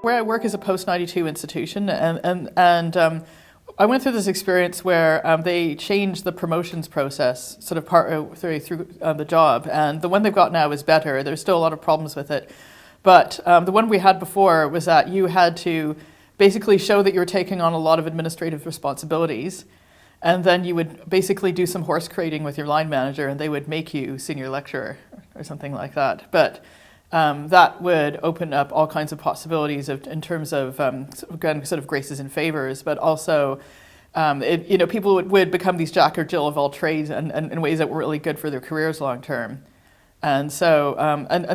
where I work is a post-92 institution, and I went through this experience where they changed the promotions process sort of part through the job, and the one they've got now is better. There's still a lot of problems with it, but the one we had before was that you had to basically show that you were taking on a lot of administrative responsibilities, and then you would basically do some horse trading with your line manager, and they would make you senior lecturer or something like that. But that would open up all kinds of possibilities in terms of again, sort of graces and favors, but also people would become these Jack or Jill of all trades and in ways that were really good for their careers long term. And so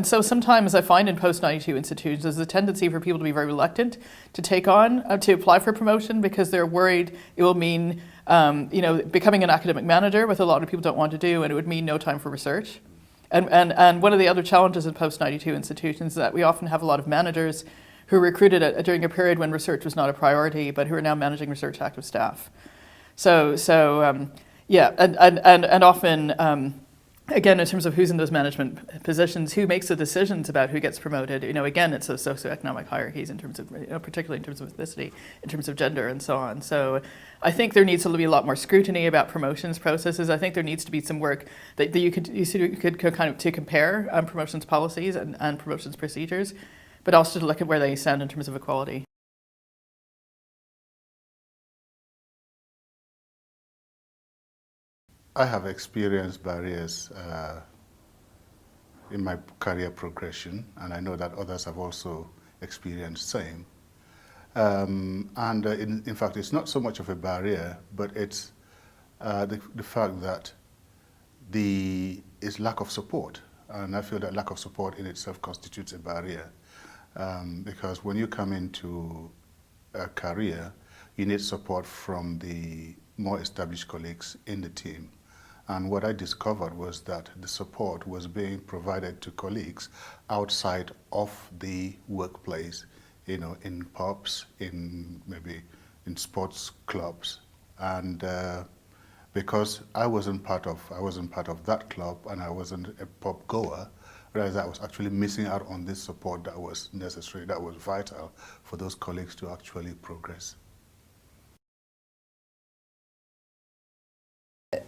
so sometimes I find in post-92 institutions there's a tendency for people to be very reluctant to take on, to apply for promotion because they're worried it will mean becoming an academic manager, which a lot of people don't want to do, and it would mean no time for research. And one of the other challenges in post-92 institutions is that we often have a lot of managers who recruited during a period when research was not a priority, but who are now managing research active staff. So often, again, in terms of who's in those management positions, who makes the decisions about who gets promoted, again, it's those socioeconomic hierarchies in terms of, particularly in terms of ethnicity, in terms of gender and so on. So I think there needs to be a lot more scrutiny about promotions processes. I think there needs to be some work that you could kind of to compare promotions policies and promotions procedures, but also to look at where they stand in terms of equality. I have experienced barriers in my career progression, and I know that others have also experienced same. In fact, it's not so much of a barrier, but it's the fact that is lack of support. And I feel that lack of support in itself constitutes a barrier. Because when you come into a career, you need support from the more established colleagues in the team. And what I discovered was that the support was being provided to colleagues outside of the workplace, in pubs, maybe in sports clubs. And because I wasn't part of that club and I wasn't a pub goer, whereas I was actually missing out on this support that was necessary, that was vital for those colleagues to actually progress.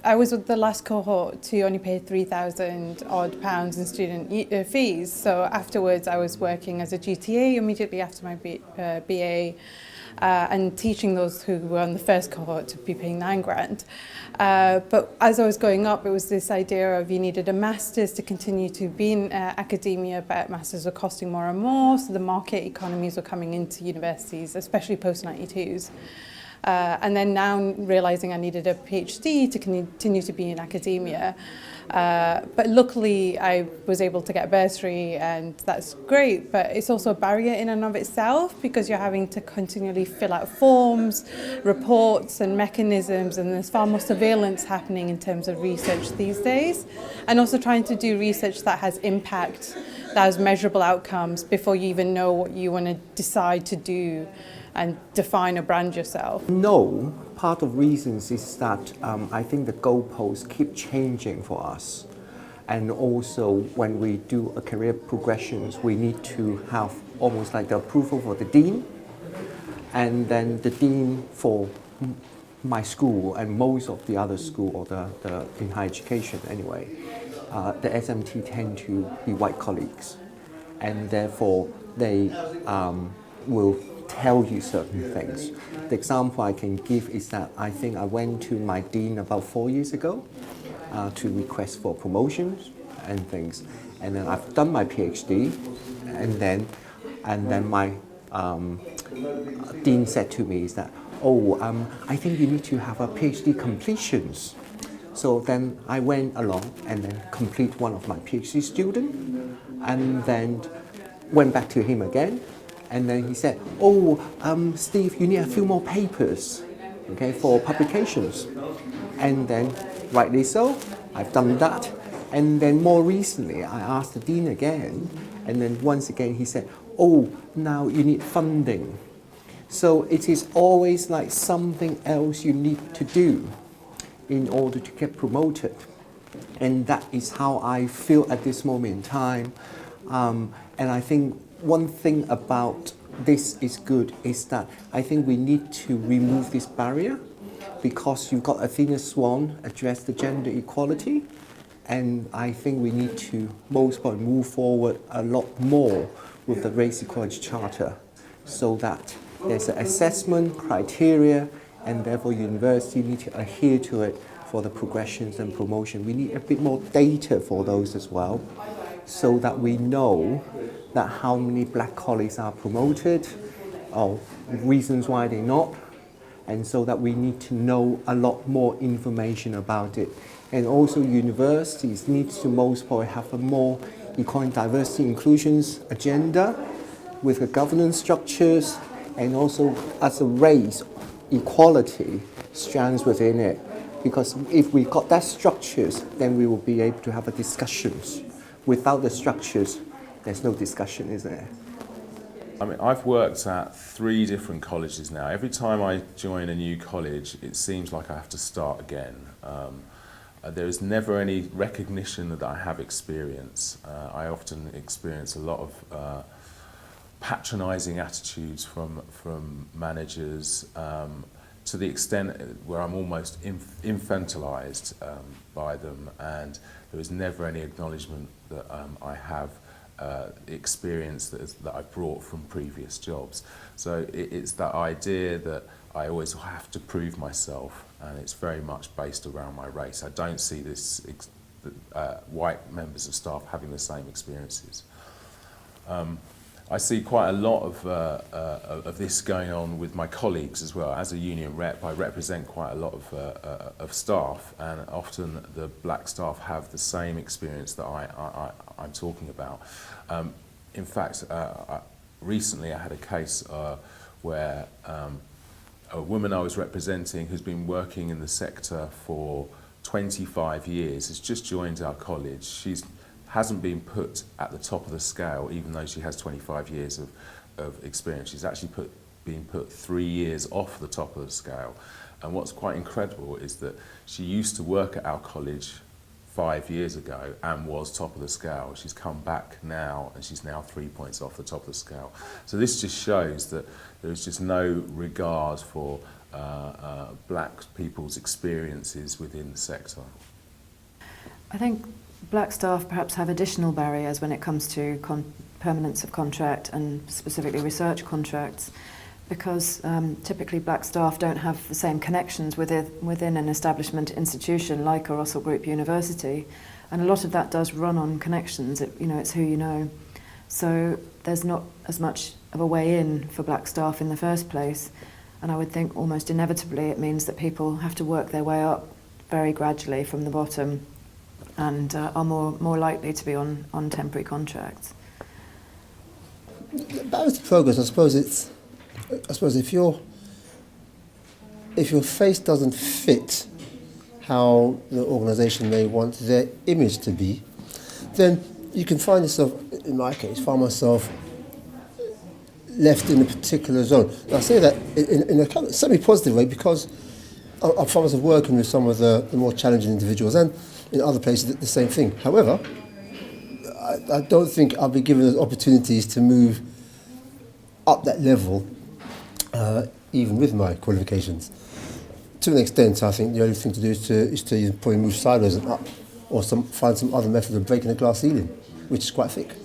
I was with the last cohort who only paid £3,000 odd in student fees. So afterwards I was working as a GTA immediately after my BA and teaching those who were on the first cohort to be paying £9,000. But as I was going up, it was this idea of you needed a master's to continue to be in academia, but masters were costing more and more. So the market economies were coming into universities, especially post-92s. And then now realizing I needed a PhD to continue to be in academia. But luckily I was able to get a bursary, and that's great, but it's also a barrier in and of itself because you're having to continually fill out forms, reports and mechanisms, and there's far more surveillance happening in terms of research these days, and also trying to do research that has impact, that has measurable outcomes before you even know what you want to decide to do and define or brand yourself. No, part of reasons is that I think the goalposts keep changing for us. And also when we do a career progressions, we need to have almost like the approval for the dean, and then the dean for my school and most of the other school, or the in higher education anyway, the SMT tend to be white colleagues, and therefore they will tell you certain things. The example I can give is that I think I went to my dean about 4 years ago to request for promotions and things, and then I've done my PhD, and then my dean said to me is that, I think you need to have a PhD completions. So then I went along and then complete one of my PhD student, and then went back to him again. And then he said, Steve, you need a few more papers, okay, for publications. And then, rightly so, I've done that. And then more recently, I asked the dean again, and then once again he said, now you need funding. So it is always like something else you need to do in order to get promoted. And that is how I feel at this moment in time. And I think one thing about this is good is that I think we need to remove this barrier, because you've got Athena Swan address the gender equality, and I think we need to most part move forward a lot more with the Race Equality Charter, so that there's an assessment criteria, and therefore university need to adhere to it for the progressions and promotion. We need a bit more data for those as well, so that we know that how many black colleagues are promoted, or reasons why they're not, and so that we need to know a lot more information about it. And also universities need to most probably have a more equality, diversity, inclusions agenda with the governance structures, and also as a race equality strands within it. Because if we got that structures, then we will be able to have a discussions. Without the structures, there's no discussion, isn't it? I mean, I've worked at 3 different colleges now. Every time I join a new college, it seems like I have to start again. There is never any recognition that I have experience. I often experience a lot of patronising attitudes from managers, to the extent where I'm almost infantilised by them, and there is never any acknowledgement that I have experience that I've brought from previous jobs. So it's that idea that I always have to prove myself, and it's very much based around my race. I don't see this white members of staff having the same experiences. I see quite a lot of this going on with my colleagues as well. As a union rep, I represent quite a lot of staff, and often the black staff have the same experience that I'm talking about. In fact, recently I had a case where a woman I was representing, who's been working in the sector for 25 years, has just joined our college. She hasn't been put at the top of the scale, even though she has 25 years of experience. She's actually been put 3 years off the top of the scale. And what's quite incredible is that she used to work at our college 5 years ago and was top of the scale. She's come back now, and she's now 3 points off the top of the scale. So this just shows that there's just no regard for black people's experiences within the sector. I think black staff perhaps have additional barriers when it comes to permanence of contract, and specifically research contracts, because typically black staff don't have the same connections within an establishment institution like a Russell Group University, and a lot of that does run on connections. It's who you know. So there's not as much of a way in for black staff in the first place, and I would think almost inevitably it means that people have to work their way up very gradually from the bottom, and are more likely to be on temporary contracts. About the progress, I suppose if your face doesn't fit how the organisation may want their image to be, then you can find yourself, in my case, find myself left in a particular zone. And I say that in a kind of semi-positive way, because I find myself working with some of the more challenging individuals, and in other places the same thing. However, I don't think I'll be given those opportunities to move up that level, even with my qualifications. To an extent, I think the only thing to do is to probably move sideways and up, or find some other method of breaking the glass ceiling, which is quite thick.